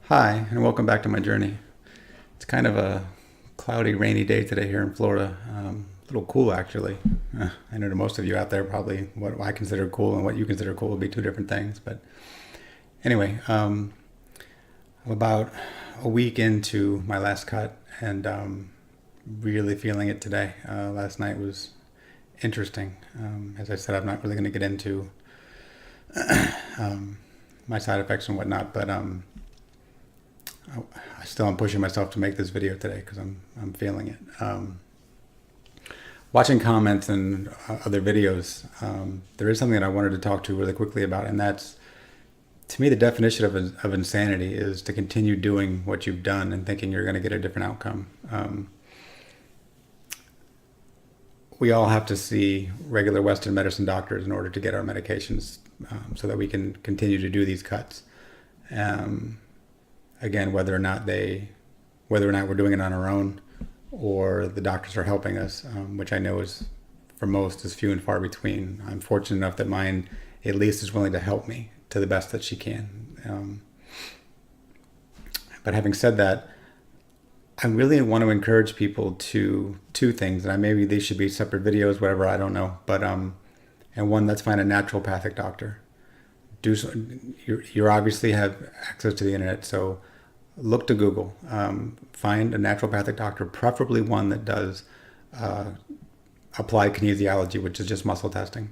Hi, and welcome back to my journey. It's kind of a cloudy, rainy day today here in Florida. A little cool, actually. I know to most of you out there, probably what I consider cool and what you consider cool will be two different things. But anyway, I'm about a week into my last cut and really feeling it today. Last night was interesting. As I said, I'm not really going to get into my side effects and whatnot, but I still am pushing myself to make this video today because I'm feeling it. Watching comments and other videos, there is something that I wanted to talk to really quickly about, and that's, to me, the definition of insanity is to continue doing what you've done and thinking you're going to get a different outcome. We all have to see regular Western medicine doctors in order to get our medications, so that we can continue to do these cuts. Again, whether or not we're doing it on our own or the doctors are helping us, which I know is, for most, is few and far between. I'm fortunate enough that mine at least is willing to help me to the best that she can. But having said that, I really want to encourage people to two things, and maybe these should be separate videos, whatever, I don't know. But and one, let's find a naturopathic doctor. Do so, you obviously have access to the internet, so look to Google. Find a naturopathic doctor, preferably one that does applied kinesiology, which is just muscle testing,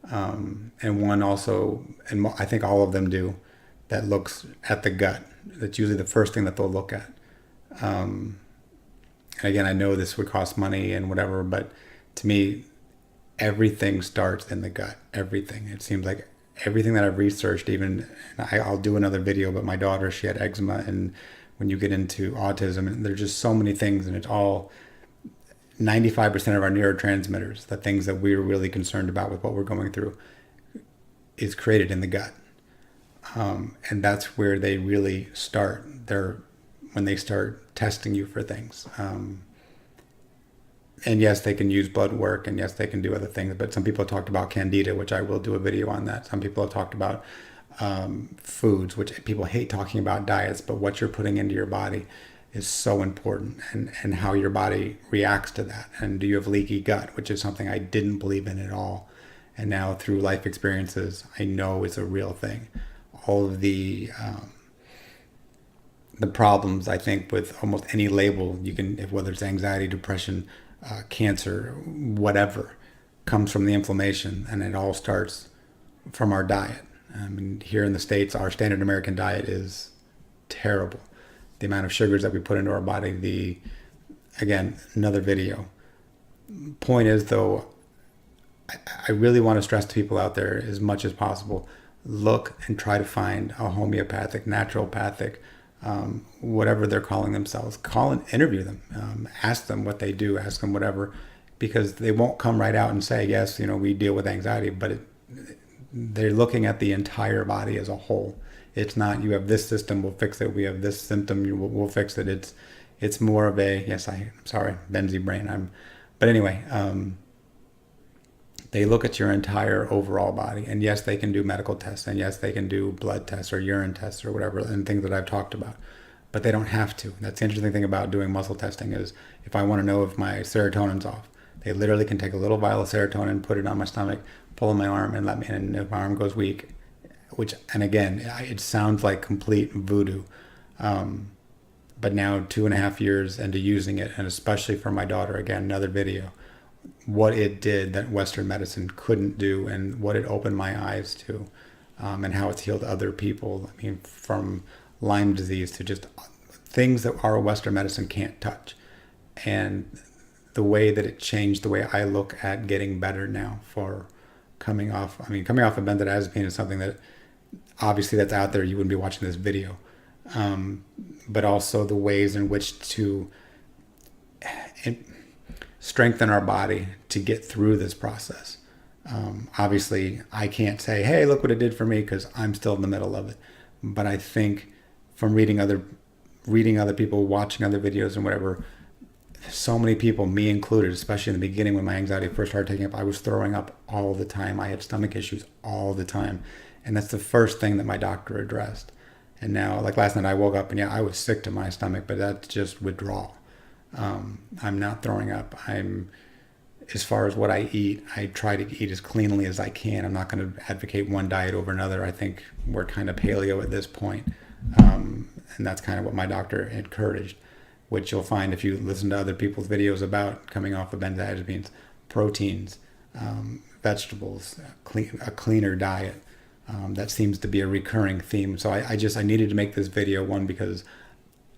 and one also, and I think all of them do, that looks at the gut. That's usually the first thing that they'll look at. And again, I know this would cost money and whatever, but to me, everything starts in the gut. Everything. It seems like everything that I've researched, even, I'll do another video, but my daughter, she had eczema, and when you get into autism, and there's just so many things, and it's all 95% of our neurotransmitters, the things that we're really concerned about with what we're going through, is created in the gut. And that's where they really start. When they start testing you for things. And yes, they can use blood work, and yes, they can do other things, but some people have talked about candida, which I will do a video on that. Some people have talked about foods, which people hate talking about diets, but what you're putting into your body is so important, and how your body reacts to that. And do you have leaky gut, which is something I didn't believe in at all. And now through life experiences, I know it's a real thing. All of the problems, I think, with almost any label you can, whether it's anxiety, depression, cancer, whatever, comes from the inflammation, and it all starts from our diet. I mean, here in the States, our standard American diet is terrible. The amount of sugars that we put into our body, again, another video. Point is, though, I really want to stress to people out there as much as possible, look and try to find a homeopathic, naturopathic, whatever they're calling themselves. Call and interview them. Ask them what they do. Ask them whatever, because they won't come right out and say, yes, we deal with anxiety, but they're looking at the entire body as a whole. It's not, you have this system, we'll fix it. We have this symptom, we'll fix it. It's more of a, yes, I'm sorry, Benzie brain. But anyway, they look at your entire overall body, and yes, they can do medical tests, and yes, they can do blood tests or urine tests or whatever, and things that I've talked about, but they don't have to. That's the interesting thing about doing muscle testing is, if I want to know if my serotonin's off, they literally can take a little vial of serotonin, put it on my stomach, pull on my arm, and let me, and if my arm goes weak, and again, it sounds like complete voodoo, but now 2.5 years into using it, and especially for my daughter, again, another video, what it did that Western medicine couldn't do, and what it opened my eyes to, and how it's healed other people. I mean, from Lyme disease to just things that our Western medicine can't touch. And the way that it changed the way I look at getting better now for coming off of benzodiazepine is something that obviously that's out there. You wouldn't be watching this video. But also the ways in which to strengthen our body to get through this process. Obviously, I can't say, hey, look what it did for me, because I'm still in the middle of it. But I think from reading other people, watching other videos and whatever, so many people, me included, especially in the beginning when my anxiety first started taking up, I was throwing up all the time. I had stomach issues all the time. And that's the first thing that my doctor addressed. And now, like last night, I woke up and yeah, I was sick to my stomach, but that's just withdrawal. I'm not throwing up. As far as what I eat, I try to eat as cleanly as I can. I'm not going to advocate one diet over another. I think we're kind of paleo at this point. And that's kind of what my doctor encouraged, which you'll find if you listen to other people's videos about coming off of benzodiazepines, proteins, vegetables, a cleaner diet. That seems to be a recurring theme. So I needed to make this video, one, because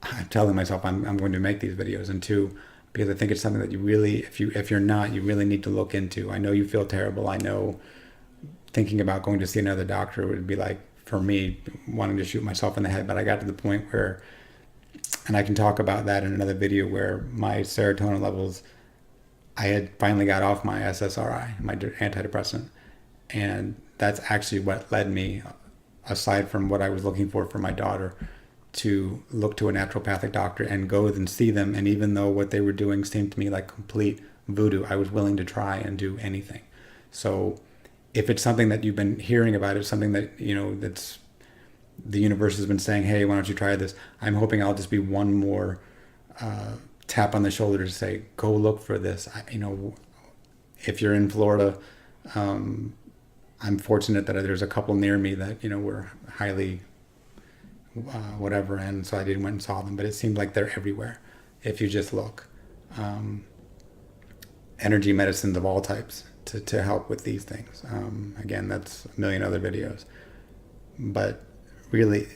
I'm telling myself I'm going to make these videos, and two, because I think it's something that you really, if you're not, you really need to look into. I know you feel terrible. I know thinking about going to see another doctor would be like, for me, wanting to shoot myself in the head. But I got to the point where, and I can talk about that in another video, where my serotonin levels, I had finally got off my SSRI, my antidepressant. And that's actually what led me, aside from what I was looking for my daughter, to look to a naturopathic doctor and go and see them. And even though what they were doing seemed to me like complete voodoo, I was willing to try and do anything. So if it's something that you've been hearing about, it's something that, that's the universe has been saying, hey, why don't you try this? I'm hoping I'll just be one more tap on the shoulder to say, go look for this. If you're in Florida, I'm fortunate that there's a couple near me that, were highly whatever, and so I went and saw them, but it seems like they're everywhere if you just look. Energy medicines of all types to help with these things. Again, that's a million other videos. But really,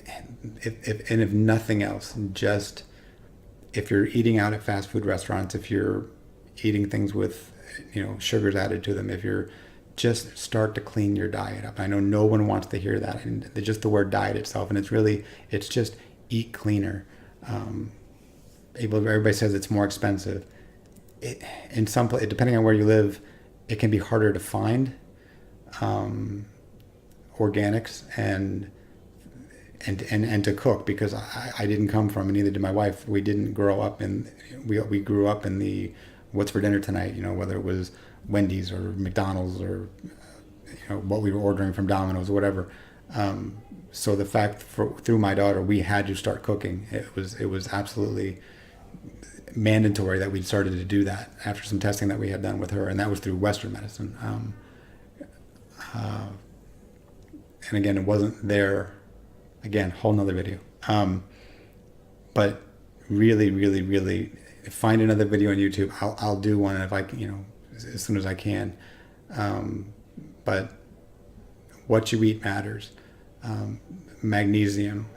if nothing else, just if you're eating out at fast food restaurants, if you're eating things with, sugars added to them, if you're just start to clean your diet up. I know no one wants to hear that, and just the word diet itself, and it's just eat cleaner. Everybody says it's more expensive. In some place, depending on where you live, it can be harder to find organics and to cook, because I didn't come from, and neither did my wife. We didn't grow up we grew up in the what's for dinner tonight, whether it was Wendy's or McDonald's or what we were ordering from Domino's or whatever. So the fact through my daughter, we had to start cooking. It was absolutely mandatory that we started to do that after some testing that we had done with her, and that was through Western medicine. And again, it wasn't there. Again, whole nother video. But really, really, really, find another video on YouTube. I'll do one if I can, as soon as I can. But what you eat matters. Magnesium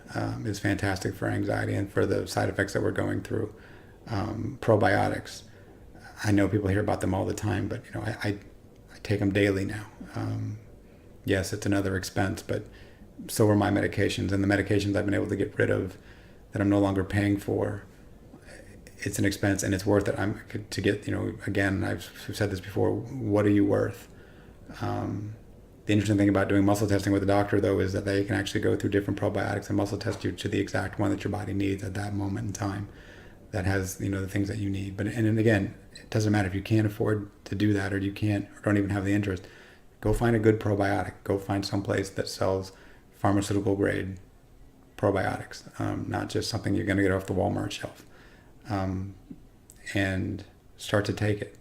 is fantastic for anxiety and for the side effects that we're going through. Probiotics. I know people hear about them all the time, but I take them daily now. Yes, it's another expense, but so are my medications, and the medications I've been able to get rid of that I'm no longer paying for. It's an expense, and it's worth it. To get, again, I've said this before, what are you worth? The interesting thing about doing muscle testing with a doctor, though, is that they can actually go through different probiotics and muscle test you to the exact one that your body needs at that moment in time, that has, the things that you need. But, and again, it doesn't matter if you can't afford to do that, or you can't, or don't even have the interest. Go find a good probiotic. Go find someplace that sells pharmaceutical grade probiotics, not just something you're going to get off the Walmart shelf. And start to take it.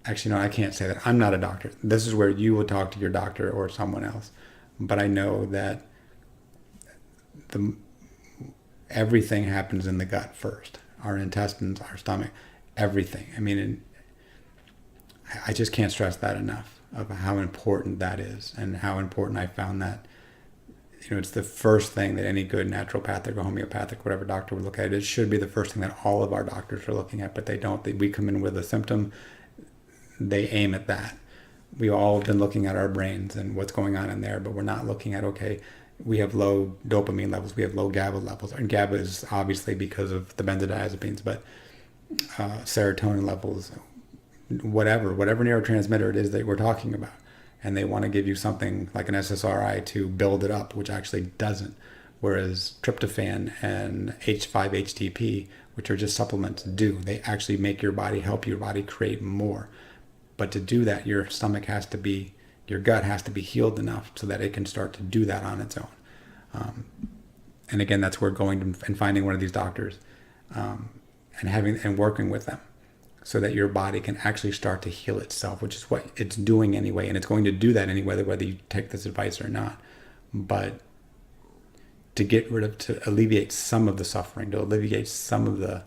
Actually, no, I can't say that. I'm not a doctor. This is where you will talk to your doctor or someone else. But I know that everything happens in the gut first. Our intestines, our stomach, everything. I mean, I just can't stress that enough, of how important that is, and how important I found that. It's the first thing that any good naturopathic or homeopathic, whatever doctor would look at. It should be the first thing that all of our doctors are looking at, but they don't. We come in with a symptom, they aim at that. We all have been looking at our brains and what's going on in there, but we're not looking at, okay, we have low dopamine levels, we have low GABA levels. And GABA is obviously because of the benzodiazepines, but serotonin levels, whatever neurotransmitter it is that we're talking about. And they want to give you something like an SSRI to build it up, which actually doesn't. Whereas tryptophan and H5-HTP, which are just supplements, do. They actually make your body, help your body create more. But to do that, your gut has to be healed enough so that it can start to do that on its own. And again, that's where going and finding one of these doctors, and having and working with them, so that your body can actually start to heal itself, which is what it's doing anyway, and it's going to do that anyway, whether you take this advice or not. But to alleviate some of the suffering, to alleviate some of the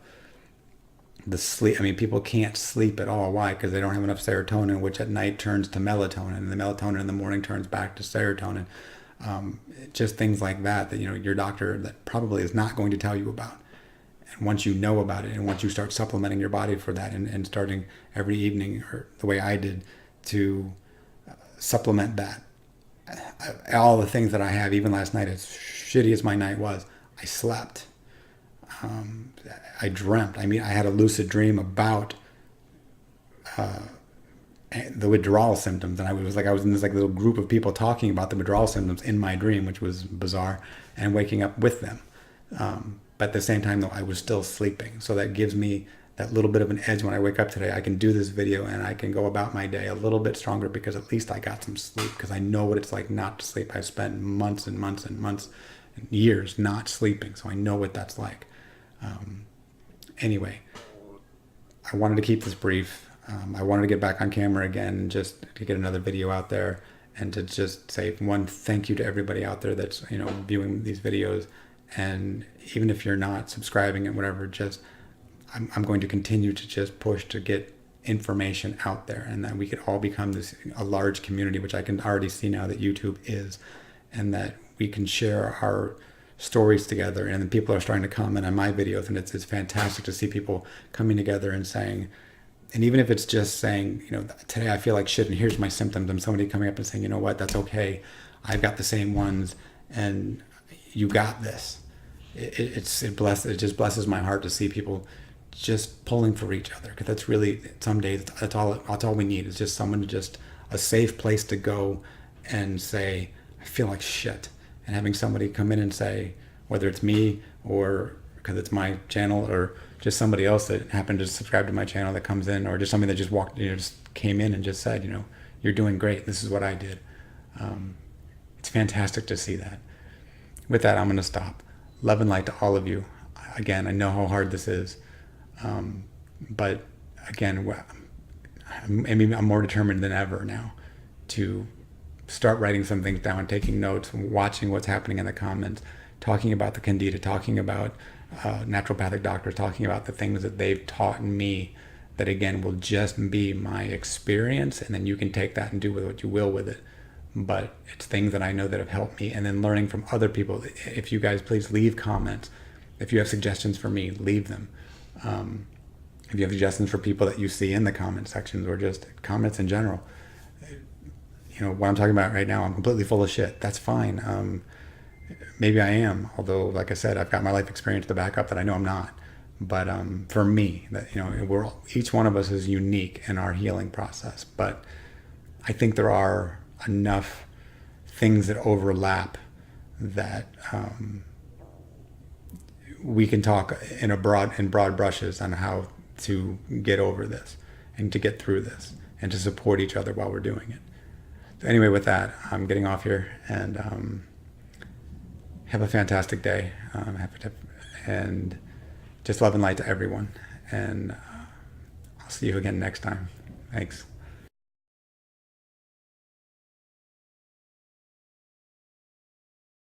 sleep. I mean, people can't sleep at all. Why? Because they don't have enough serotonin, which at night turns to melatonin, and the melatonin in the morning turns back to serotonin. Just things like that your doctor that probably is not going to tell you about. And once you know about it, and once you start supplementing your body for that, and starting every evening, or the way I did, to supplement that, all the things that I have, even last night, as shitty as my night was, I slept. I dreamt. I mean, I had a lucid dream about the withdrawal symptoms, and I was in this little group of people talking about the withdrawal symptoms in my dream, which was bizarre, and waking up with them. But at the same time, though, I was still sleeping, so that gives me that little bit of an edge when I wake up today. I can do this video and I can go about my day a little bit stronger, because at least I got some sleep, because I know what it's like not to sleep. I've spent months and months and months and years not sleeping, so I know what that's like. Anyway, I wanted to keep this brief. I wanted to get back on camera again, just to get another video out there, and to just say one thank you to everybody out there that's viewing these videos. And even if you're not subscribing and whatever, just I'm going to continue to just push to get information out there, and that we could all become a large community, which I can already see now that YouTube is, and that we can share our stories together. And then people are starting to comment on my videos, and it's fantastic to see people coming together and saying, and even if it's just saying, today I feel like shit and here's my symptoms, and somebody coming up and saying, you know what, that's okay, I've got the same ones, and you got this. It just blesses my heart to see people just pulling for each other, because that's really, some days that's all we need, is just someone a safe place to go and say, I feel like shit. And having somebody come in and say, whether it's me, or because it's my channel, or just somebody else that happened to subscribe to my channel that comes in, or just somebody that just just came in and just said, you're doing great, this is what I did. It's fantastic to see that. With that, I'm going to stop. Love and light to all of you. Again, I know how hard this is. But again, I'm more determined than ever now to start writing some things down, taking notes, watching what's happening in the comments, talking about the Candida, talking about naturopathic doctors, talking about the things that they've taught me, that again will just be my experience, and then you can take that and do with what you will with it. But it's things that I know that have helped me, and then learning from other people. If you guys please leave comments. If you have suggestions for me, leave them. If you have suggestions for people that you see in the comment sections, or just comments in general, what I'm talking about right now, I'm completely full of shit. That's fine. Maybe I am, although, like I said, I've got my life experience to back up that I know I'm not. But for me, that each one of us is unique in our healing process. But I think there are enough things that overlap that we can talk in broad brushes on how to get over this, and to get through this, and to support each other while we're doing it. So anyway, with that, I'm getting off here, and have a fantastic day. And just love and light to everyone. And I'll see you again next time. Thanks.